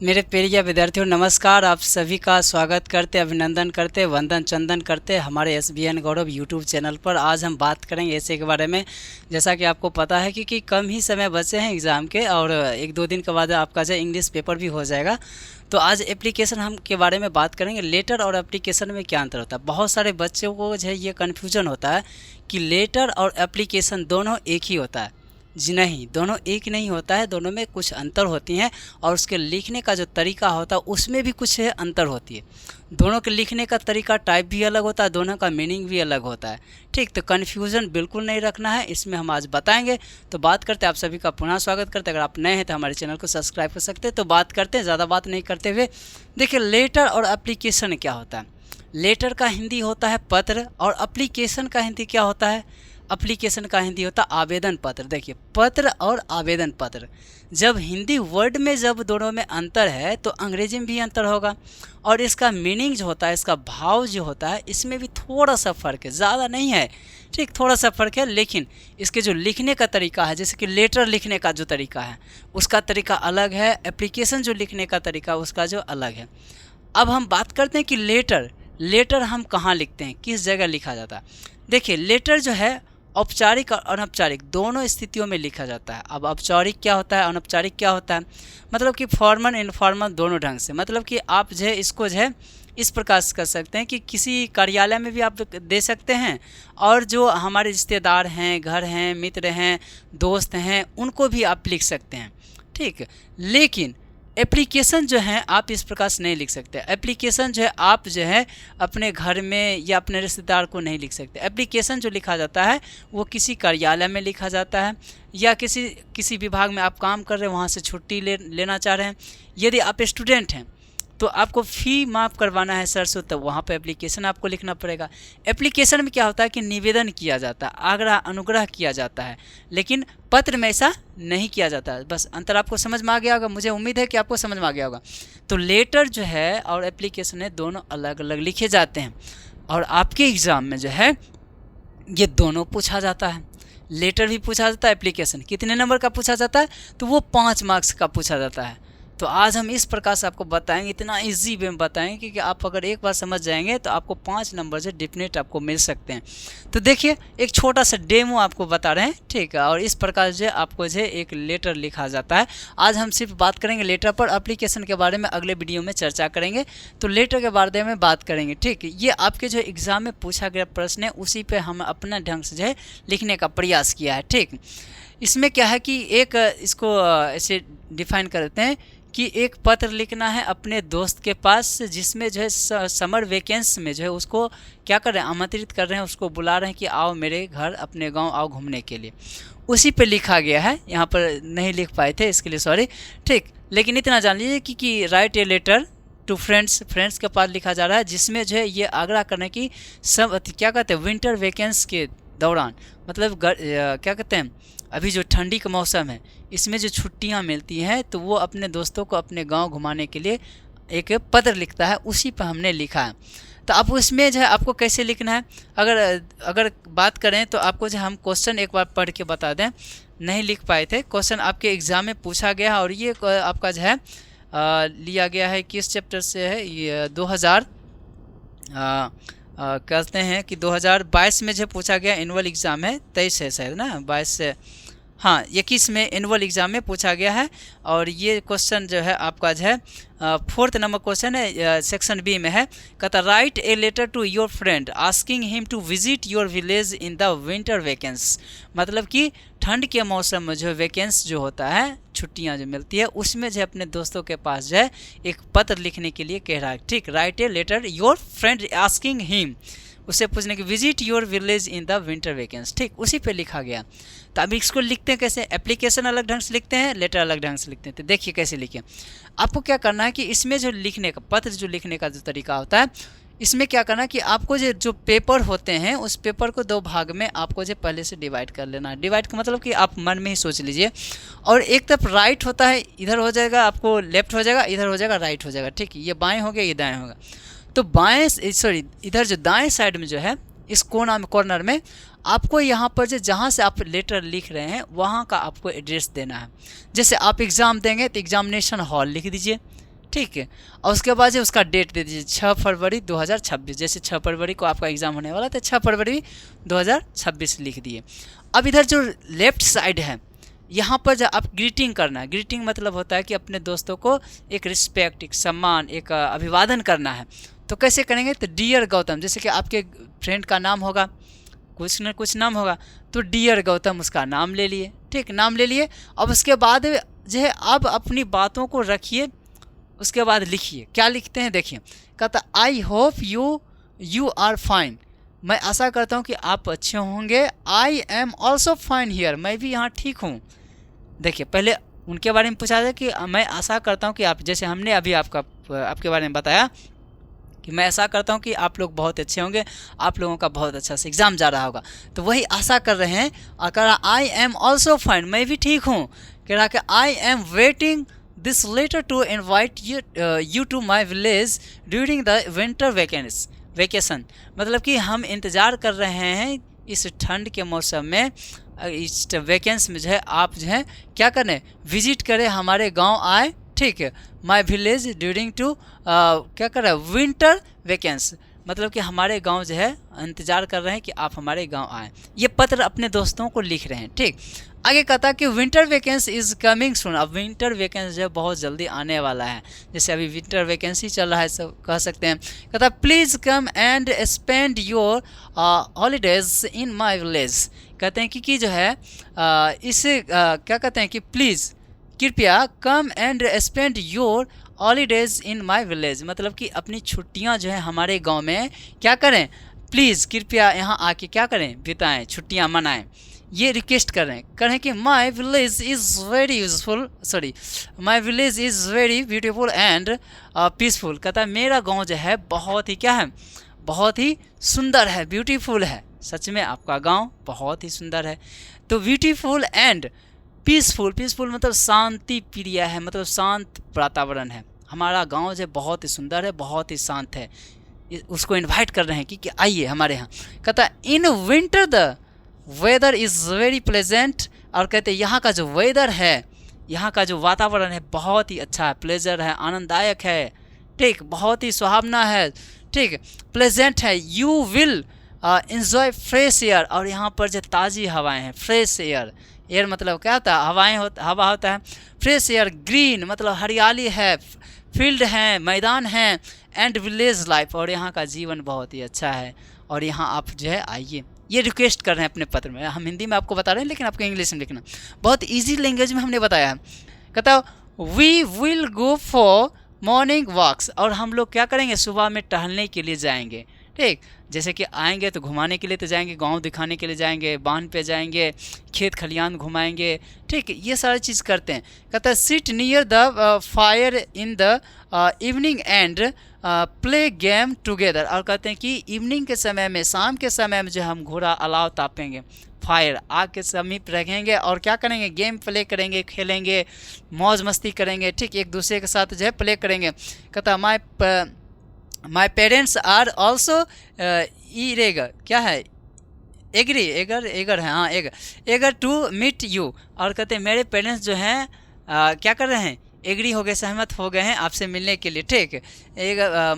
मेरे प्रिय विद्यार्थियों नमस्कार। आप सभी का स्वागत करते, अभिनंदन करते, वंदन चंदन करते हमारे SBN गौरव यूट्यूब चैनल पर। आज हम बात करेंगे ऐसे के बारे में। जैसा कि आपको पता है कि कम ही समय बचे हैं एग्ज़ाम के और एक दो दिन के बाद आपका जो इंग्लिश पेपर भी हो जाएगा। तो आज एप्लीकेशन हम के बारे में बात करेंगे। लेटर और एप्लीकेशन में क्या अंतर होता है। बहुत सारे बच्चों को जो है ये कन्फ्यूजन होता है कि लेटर और एप्लीकेशन दोनों एक ही होता है। जी नहीं, दोनों एक नहीं होता है, दोनों में कुछ अंतर होती हैं और उसके लिखने का जो तरीका होता है उसमें भी कुछ अंतर होती है। दोनों के लिखने का तरीका टाइप भी अलग होता है, दोनों का मीनिंग भी अलग होता है। ठीक, तो कन्फ्यूज़न बिल्कुल नहीं रखना है, इसमें हम आज बताएंगे। तो बात करते हैं, आप सभी का पुनः स्वागत करते हैं। अगर आप नए हैं तो हमारे चैनल को सब्सक्राइब कर सकते हैं। तो बात करते हैं, ज़्यादा बात नहीं करते हुए। देखिए, लेटर और एप्लीकेशन क्या होता है। लेटर का हिंदी होता है पत्र और एप्लीकेशन का हिंदी क्या होता है। एप्लीकेशन का हिंदी होता है आवेदन पत्र। देखिए, पत्र और आवेदन पत्र, जब हिंदी वर्ड में जब दोनों में अंतर है तो अंग्रेजी में भी अंतर होगा। और इसका मीनिंग जो होता है, इसका भाव जो होता है, इसमें भी थोड़ा सा फ़र्क है, ज़्यादा नहीं है। ठीक, थोड़ा सा फ़र्क है, लेकिन इसके जो लिखने का तरीका है, जैसे कि लेटर लिखने का जो तरीका है उसका तरीका अलग है, एप्लीकेशन जो लिखने का तरीका उसका जो अलग है। अब हम बात करते हैं कि लेटर हम कहाँ लिखते हैं, किस जगह लिखा जाता है। देखिए, लेटर जो है औपचारिक और अनौपचारिक दोनों स्थितियों में लिखा जाता है। अब औपचारिक क्या होता है, अनौपचारिक क्या होता है, मतलब कि फॉर्मल इनफॉर्मल दोनों ढंग से। मतलब कि आप जो है इसको जो है इस प्रकार से कर सकते हैं कि किसी कार्यालय में भी आप दे सकते हैं और जो हमारे रिश्तेदार हैं, घर हैं, मित्र हैं, दोस्त हैं, उनको भी आप लिख सकते हैं। ठीक, लेकिन एप्लीकेशन जो है आप इस प्रकार से नहीं लिख सकते। एप्लीकेशन जो है आप जो है अपने घर में या अपने रिश्तेदार को नहीं लिख सकते। एप्लीकेशन जो लिखा जाता है वो किसी कार्यालय में लिखा जाता है या किसी विभाग में आप काम कर रहे हैं, वहाँ से छुट्टी लेना चाह रहे हैं। यदि आप स्टूडेंट हैं तो आपको फ़ी माफ़ करवाना है सर से, तो वहाँ पे एप्लीकेशन आपको लिखना पड़ेगा। एप्लीकेशन में क्या होता है कि निवेदन किया जाता है, आग्रह अनुग्रह किया जाता है, लेकिन पत्र में ऐसा नहीं किया जाता है। बस अंतर आपको समझ में आ गया होगा, मुझे उम्मीद है कि आपको समझ में आ गया होगा। तो लेटर जो है और एप्लीकेशन है दोनों अलग अलग लिखे जाते हैं और आपके एग्ज़ाम में जो है ये दोनों पूछा जाता है। लेटर भी पूछा जाता है, एप्लीकेशन कितने नंबर का पूछा जाता है, तो वो 5 मार्क्स का पूछा जाता है। तो आज हम इस प्रकार से आपको बताएंगे, इतना इजी वे में बताएंगे कि आप अगर एक बार समझ जाएंगे तो आपको 5 नंबर से डेफिनेट आपको मिल सकते हैं। तो देखिए, एक छोटा सा डेमो आपको बता रहे हैं, ठीक है। और इस प्रकार से आपको जो एक लेटर लिखा जाता है। आज हम सिर्फ बात करेंगे लेटर पर, एप्लीकेशन के बारे में अगले वीडियो में चर्चा करेंगे। तो लेटर के बारे में बात करेंगे, ठीक। ये आपके जो एग्ज़ाम में पूछा गया प्रश्न है उसी पर हम अपना ढंग से जो है लिखने का प्रयास किया है, ठीक। इसमें क्या है कि एक इसको ऐसे डिफाइन करते हैं कि एक पत्र लिखना है अपने दोस्त के पास, जिसमें जो है समर वेकेंस में जो है उसको क्या कर रहे हैं, आमंत्रित कर रहे हैं, उसको बुला रहे हैं कि आओ मेरे घर, अपने गांव आओ घूमने के लिए। उसी पे लिखा गया है, यहाँ पर नहीं लिख पाए थे इसके लिए सॉरी, ठीक। लेकिन इतना जान लीजिए कि write a letter to friends के पास लिखा जा रहा है, जिसमें जो है ये आग्रह करने की सब क्या कहते हैं, विंटर वेकेंस के दौरान, मतलब क्या कहते हैं, अभी जो ठंडी का मौसम है इसमें जो छुट्टियां मिलती हैं तो वो अपने दोस्तों को अपने गांव घुमाने के लिए एक पत्र लिखता है, उसी पर हमने लिखा है। तो अब उसमें जो है आपको कैसे लिखना है, अगर बात करें तो आपको जो हम क्वेश्चन एक बार पढ़ के बता दें, नहीं लिख पाए थे। क्वेश्चन आपके एग्ज़ाम में पूछा गया है और ये आपका जो है लिया गया है किस चैप्टर से है, ये 2000 कहते हैं कि 2022 में जो पूछा गया, एनुअल एग्ज़ाम है 23 है शायद ना, 22 से हाँ 21 में एनुअल एग्ज़ाम में पूछा गया है। और ये क्वेश्चन जो है आपका जो है 4th नंबर क्वेश्चन है, सेक्शन बी में है। कहता write a letter to your friend asking him to visit your village in the winter vacations. मतलब कि ठंड के मौसम में जो वेकेंस जो होता है, छुट्टियां जो मिलती है, उसमें जो अपने दोस्तों के पास जो है एक पत्र लिखने के लिए कह रहा है, ठीक। Write a letter your friend asking him, उससे पूछने की visit your village in the winter vacations, ठीक, उसी पे लिखा गया। तो अब इसको लिखते हैं कैसे, एप्लीकेशन अलग ढंग से लिखते हैं, लेटर अलग ढंग से लिखते हैं। तो देखिए कैसे लिखें। आपको क्या करना है कि इसमें जो लिखने का पत्र जो लिखने का जो तरीका होता है, इसमें क्या करना है कि आपको जो पेपर होते हैं उस पेपर को 2 भाग में आपको जो पहले से डिवाइड कर लेना है। डिवाइड का मतलब कि आप मन में ही सोच लीजिए, और एक तरफ राइट होता है, इधर हो जाएगा आपको लेफ्ट हो जाएगा, इधर हो जाएगा राइट हो जाएगा, ठीक। ये बाएँ हो गया, ये दाएँ होगा। तो इधर जो दाएं साइड में जो है इस कॉर्नर में आपको यहाँ पर जो जहाँ से आप लेटर लिख रहे हैं वहाँ का आपको एड्रेस देना है। जैसे आप एग्ज़ाम देंगे तो एग्जामिनेशन हॉल लिख दीजिए, ठीक है। और उसके बाद उसका डेट दे दीजिए 6 फरवरी 2026, जैसे 6 फरवरी को आपका एग्ज़ाम होने वाला तो 6 फरवरी 2026 लिख दिए। अब इधर जो लेफ्ट साइड है यहाँ पर जब आप ग्रीटिंग करना है, ग्रीटिंग मतलब होता है कि अपने दोस्तों को एक रिस्पेक्ट, एक सम्मान, एक अभिवादन करना है। तो कैसे करेंगे, तो डियर गौतम, जैसे कि आपके फ्रेंड का नाम होगा, कुछ न कुछ नाम होगा, तो डियर गौतम उसका नाम ले लिए, ठीक, नाम ले लिए। अब उसके बाद जो है अब अपनी बातों को रखिए, उसके बाद लिखिए, क्या लिखते हैं देखिए, कहता I hope you are fine, मैं आशा करता हूँ कि आप अच्छे होंगे। I am also fine here, मैं भी यहाँ ठीक हूँ। देखिए पहले उनके बारे में पूछा जाए कि मैं आशा करता हूँ कि आप, जैसे हमने अभी आपके बारे में बताया कि मैं आशा करता हूँ कि आप लोग बहुत अच्छे होंगे, आप लोगों का बहुत अच्छा से एग्ज़ाम जा रहा होगा, तो वही आशा कर रहे हैं। और कह रहा आई एम ऑल्सो फाइन, मैं भी ठीक हूँ। कह रहा कि I am waiting this letter to invite you to my village during the winter vacation, मतलब कि हम इंतज़ार कर रहे हैं इस ठंड के मौसम में, इस वैकेंसी में जो है आप जो है क्या करें, विजिट करें, हमारे गांव आए, ठीक है, माई विलेज ड्यूरिंग टू क्या कर रहे हैं, विंटर वैकेंसी, मतलब कि हमारे गांव जो है इंतज़ार कर रहे हैं कि आप हमारे गांव आएँ। ये पत्र अपने दोस्तों को लिख रहे हैं, ठीक। आगे कहता कि winter vacancy is coming soon, अब विंटर वैकेंसी जो है बहुत जल्दी आने वाला है, जैसे अभी विंटर वैकेंसी चल रहा है सब कह सकते हैं। कहता please come and spend your holidays in my village, कहते हैं कि जो है इसे क्या कहते हैं कि प्लीज़ कृपया come and spend your holidays in my village, मतलब कि अपनी छुट्टियां जो है हमारे गांव में क्या करें, प्लीज़ कृपया यहाँ आके क्या करें, बिताएं, छुट्टियां मनाएं। ये रिक्वेस्ट कर रहे हैं कि my village is very useful, sorry, my village is very beautiful and peaceful, कहता है मेरा गाँव जो है बहुत ही क्या है, बहुत ही सुंदर है, ब्यूटीफुल है। सच में आपका गांव बहुत ही सुंदर है। तो ब्यूटीफुल एंड पीसफुल, पीसफुल मतलब शांति प्रिय है, मतलब शांत वातावरण है, हमारा गांव जो बहुत ही सुंदर है, बहुत ही शांत है। उसको इनवाइट कर रहे हैं कि आइए हमारे यहाँ। कहता in winter the weather is very pleasant, और कहते यहाँ का जो वेदर है, यहाँ का जो वातावरण है बहुत ही अच्छा है, प्लेजर है, आनंददायक है, ठीक, बहुत ही सुहावना है, ठीक, प्लेजेंट है। You will enjoy fresh air, और यहाँ पर जो ताज़ी हवाएं हैं, फ्रेश एयर, एयर मतलब क्या होता है, हवा होता है, फ्रेश एयर, ग्रीन मतलब हरियाली है, फील्ड हैं, मैदान हैं, एंड विलेज लाइफ, और यहाँ का जीवन बहुत ही अच्छा है, और यहाँ आप जो है आइए। ये रिक्वेस्ट कर रहे हैं अपने पत्र में, हम हिंदी में आपको बता रहे हैं लेकिन आपको इंग्लिश में लिखना, बहुत ईजी लैंग्वेज में हमने बताया है। कहता we will go for morning walks, और हम लोग क्या करेंगे, सुबह में टहलने के लिए जाएंगे, ठीक, जैसे कि आएंगे तो घुमाने के लिए तो जाएंगे, गांव दिखाने के लिए जाएंगे, बांध पे जाएंगे, खेत खलियान घुमाएंगे, ठीक, ये सारी चीज़ करते हैं। कहता है seat near the fire in the evening and play game together, और कहते हैं कि इवनिंग के समय में, शाम के समय में जो हम घोड़ा अलाव तापेंगे, फायर आग के समीप रखेंगे, और क्या करेंगे, गेम प्ले करेंगे, खेलेंगे, मौज मस्ती करेंगे, ठीक, एक दूसरे के साथ जो है प्ले करेंगे। कहता my parents are also eager, क्या है, एग्री, एगर है, हाँ, एगर टू मीट यू, और कहते हैं मेरे पेरेंट्स जो हैं क्या कर रहे हैं, एग्री हो गए, सहमत हो गए हैं आपसे मिलने के लिए, ठीक।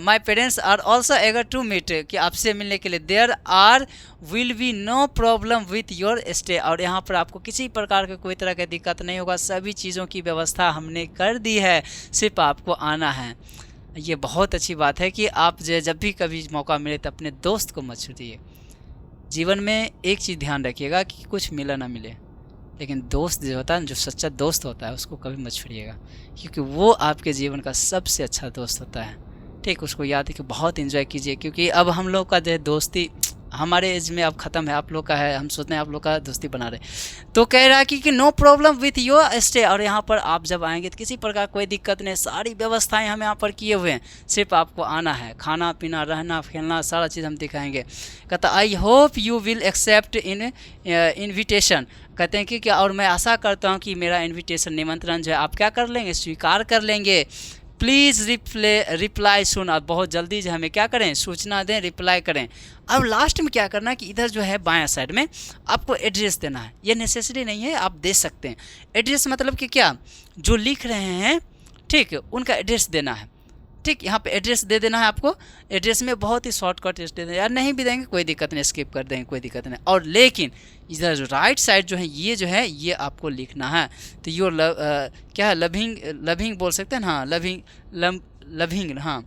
My parents are also eager to meet, कि आपसे मिलने के लिए। There are will be no problem with your stay, और यहाँ पर आपको किसी प्रकार का कोई तरह की दिक्कत नहीं होगा, सभी चीज़ों की व्यवस्था हमने कर दी है, सिर्फ आपको आना है। ये बहुत अच्छी बात है कि आप जब भी कभी मौका मिले तो अपने दोस्त को मत छूटिए। जीवन में एक चीज़ ध्यान रखिएगा कि कुछ मिले ना मिले, लेकिन दोस्त जो होता है, जो सच्चा दोस्त होता है, उसको कभी मत छोड़िएगा, क्योंकि वो आपके जीवन का सबसे अच्छा दोस्त होता है, ठीक। उसको याद है कि बहुत एंजॉय कीजिए, क्योंकि अब हम लोग का जो दोस्ती हमारे एज में अब ख़त्म है, आप लोग का है, हम सोचते हैं आप लोग का दोस्ती बना रहे। तो कह रहा है कि no problem with your stay, और यहाँ पर आप जब आएंगे तो किसी प्रकार कोई दिक्कत नहीं, सारी व्यवस्थाएं हम यहाँ पर किए हुए हैं, सिर्फ आपको आना है, खाना पीना, रहना, खेलना, सारा चीज़ हम दिखाएंगे। कहता I hope you will accept invitation, कहते हैं कि क्या, और मैं आशा करता हूँ कि मेरा इन्विटेशन, निमंत्रण जो है आप क्या कर लेंगे, स्वीकार कर लेंगे। प्लीज़ रिप्लाई सुन, आप बहुत जल्दी जो हमें क्या करें, सूचना दें, रिप्लाई करें। अब लास्ट में क्या करना है कि इधर जो है बायां साइड में आपको एड्रेस देना है, ये नेसेसरी नहीं है, आप दे सकते हैं। एड्रेस मतलब कि क्या, जो लिख रहे हैं, ठीक, उनका एड्रेस देना है। ठीक, यहाँ पे एड्रेस दे देना है आपको। एड्रेस में बहुत ही शॉर्टकट एड्रेस दे देना, यार नहीं भी देंगे कोई दिक्कत नहीं, स्किप कर देंगे कोई दिक्कत नहीं। और लेकिन इधर जो राइट साइड जो है ये आपको लिखना है। तो योर क्या है, लविंग बोल सकते हैं ना, हाँ लविंग हाँ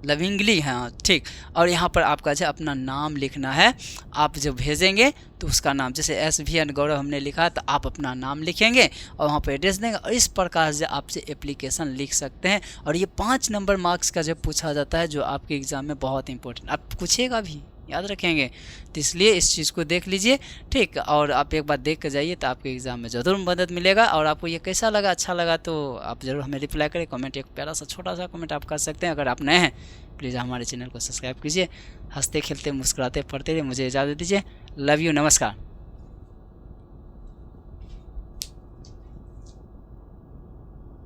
लविंगली, हाँ ठीक। और यहाँ पर आपका जो अपना नाम लिखना है। आप जब भेजेंगे तो उसका नाम, जैसे SVN गौरव हमने लिखा तो आप अपना नाम लिखेंगे और वहाँ पर एड्रेस देंगे, और इस प्रकार से आपसे एप्लीकेशन लिख सकते हैं। और ये 5 नंबर मार्क्स का जब पूछा जाता है, जो आपके एग्ज़ाम में बहुत इंपॉर्टेंट, आप पूछेगा भी, याद रखेंगे। तो इसलिए इस चीज़ को देख लीजिए, ठीक। और आप एक बार देख कर जाइए तो आपके एग्ज़ाम में ज़रूर मदद मिलेगा। और आपको ये कैसा लगा, अच्छा लगा तो आप ज़रूर हमें रिप्लाई करें, कमेंट, एक प्यारा सा छोटा सा कमेंट आप कर सकते हैं। अगर आप नए हैं प्लीज़ हमारे चैनल को सब्सक्राइब कीजिए। हंसते खेलते मुस्कुराते पढ़ते रहिए। मुझे इजाज़त दीजिए। लव यू, नमस्कार।